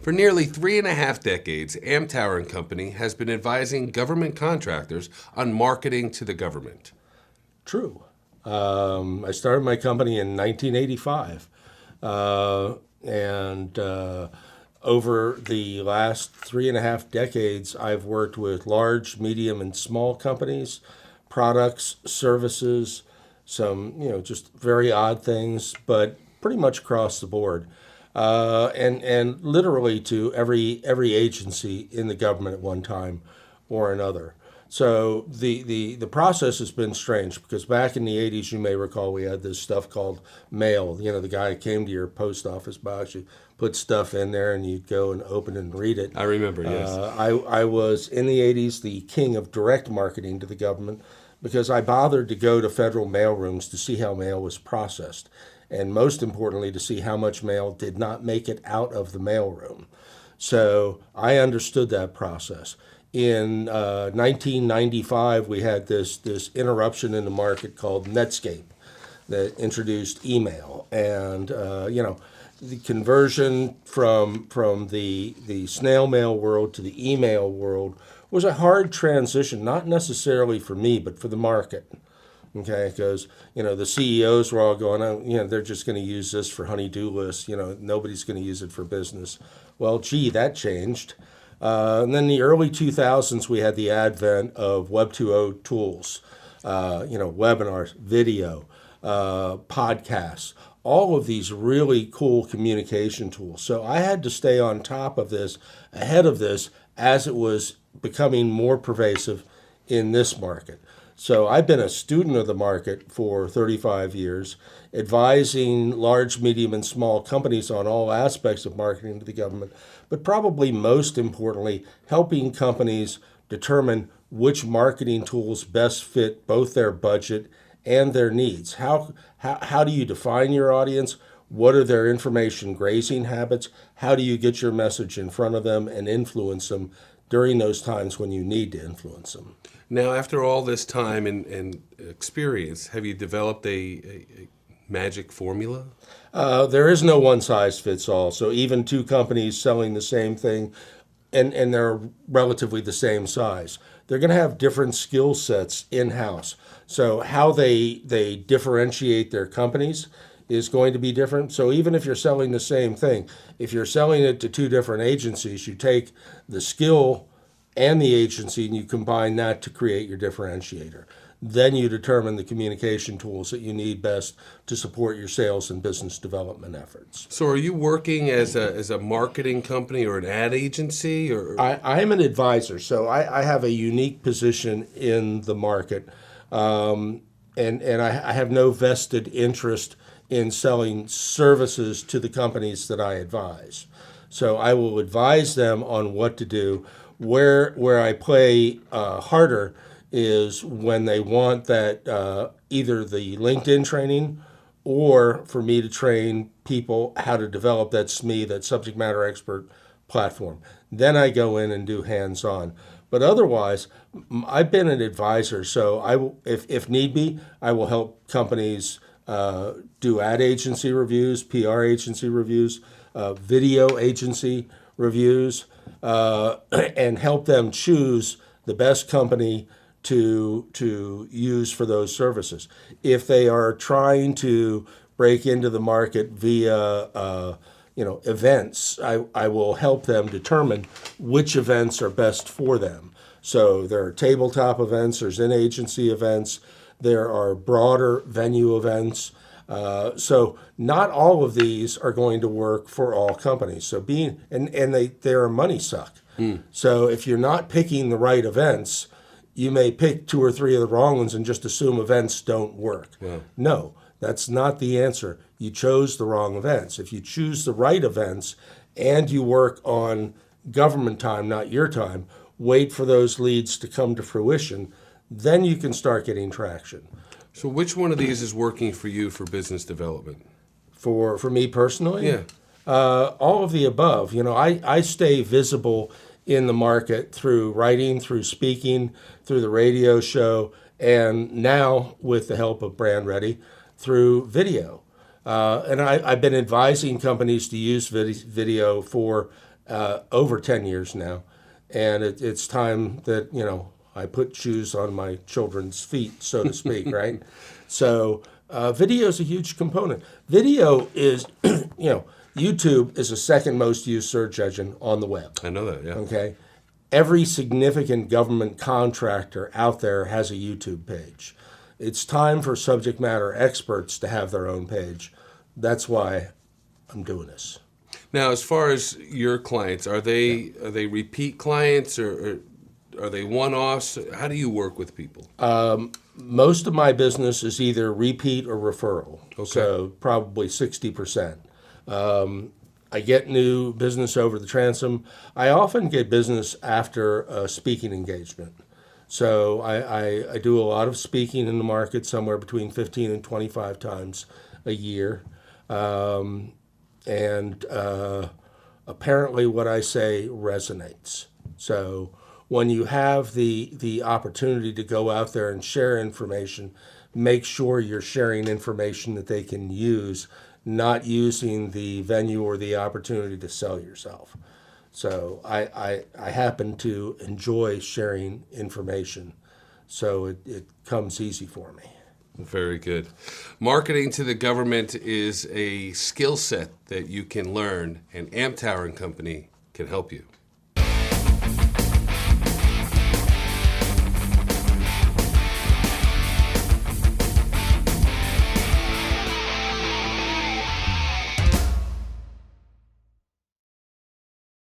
For nearly 3.5 decades, Amtower and Company has been advising government contractors on marketing to the government. True. I started my company in 1985, and over the last 3.5 decades, I've worked with large, medium, and small companies, products, services, some just very odd things, but pretty much across the board, and literally to every agency in the government at one time or another. So the process has been strange because back in the 80s, you may recall, we had this stuff called mail. The guy who came to your post office box, you put stuff in there and you'd go and open it and read it. I remember, yes. I was, in the 80s, the king of direct marketing to the government because I bothered to go to federal mail rooms to see how mail was processed, and most importantly, to see how much mail did not make it out of the mail room. So I understood that process. In 1995, we had this interruption in the market called Netscape that introduced email, and the conversion from the snail mail world to the email world was a hard transition, not necessarily for me, but for the market. Okay, because the CEOs were all going, oh, they're just going to use this for honey-do lists. Nobody's going to use it for business. Well, gee, that changed. And then in the early 2000s, we had the advent of Web 2.0 tools, webinars, video, podcasts, all of these really cool communication tools. So I had to stay on top of this, ahead of this, as it was becoming more pervasive in this market. So I've been a student of the market for 35 years, advising large, medium, and small companies on all aspects of marketing to the government, but probably most importantly, helping companies determine which marketing tools best fit both their budget and their needs. How do you define your audience? What are their information grazing habits? How do you get your message in front of them and influence them during those times when you need to influence them? Now, after all this time and experience, have you developed a magic formula? There is no one size fits all. So even two companies selling the same thing and they're relatively the same size, they're going to have different skill sets in-house. So how they differentiate their companies is going to be different. So even if you're selling the same thing, if you're selling it to two different agencies, you take the skill and the agency and you combine that to create your differentiator. Then you determine the communication tools that you need best to support your sales and business development efforts. So are you working as a marketing company or an ad agency? Or I am an advisor, so I have a unique position in the market, and I have no vested interest in selling services to the companies that I advise. So I will advise them on what to do. Where I play harder is when they want that either the LinkedIn training or for me to train people how to develop that SME, that subject matter expert platform. Then I go in and do hands-on. But otherwise, I've been an advisor, so I will, if need be, I will help companies do ad agency reviews, PR agency reviews, video agency reviews, and help them choose the best company to use for those services. If they are trying to break into the market via events, I will help them determine which events are best for them. So there are tabletop events, there's in-agency events, there are broader venue events. So not all of these are going to work for all companies. So they're a money suck. So if you're not picking the right events, you may pick two or three of the wrong ones and just assume events don't work. Yeah. No, that's not the answer. You chose the wrong events. If you choose the right events and you work on government time, not your time, wait for those leads to come to fruition, then you can start getting traction. So which one of these is working for you for business development? For me personally? Yeah. All of the above. I stay visible in the market through writing, through speaking, through the radio show, and now with the help of Brand Ready, through video. And I've been advising companies to use video for over 10 years now. And it's time that, I put shoes on my children's feet, so to speak, right? So video is a huge component. Video is, YouTube is the second most used search engine on the web. I know that, yeah. Okay. Every significant government contractor out there has a YouTube page. It's time for subject matter experts to have their own page. That's why I'm doing this. Now, as far as your clients, are they repeat clients or are they one-offs? How do you work with people? Most of my business is either repeat or referral. Okay. So probably 60%. I get new business over the transom. I often get business after a speaking engagement. So I do a lot of speaking in the market, somewhere between 15 and 25 times a year. And apparently what I say resonates. So when you have the opportunity to go out there and share information, make sure you're sharing information that they can use, not using the venue or the opportunity to sell yourself. So I happen to enjoy sharing information, so it comes easy for me. Very good. Marketing to the government is a skill set that you can learn, and Amtower and Company can help you.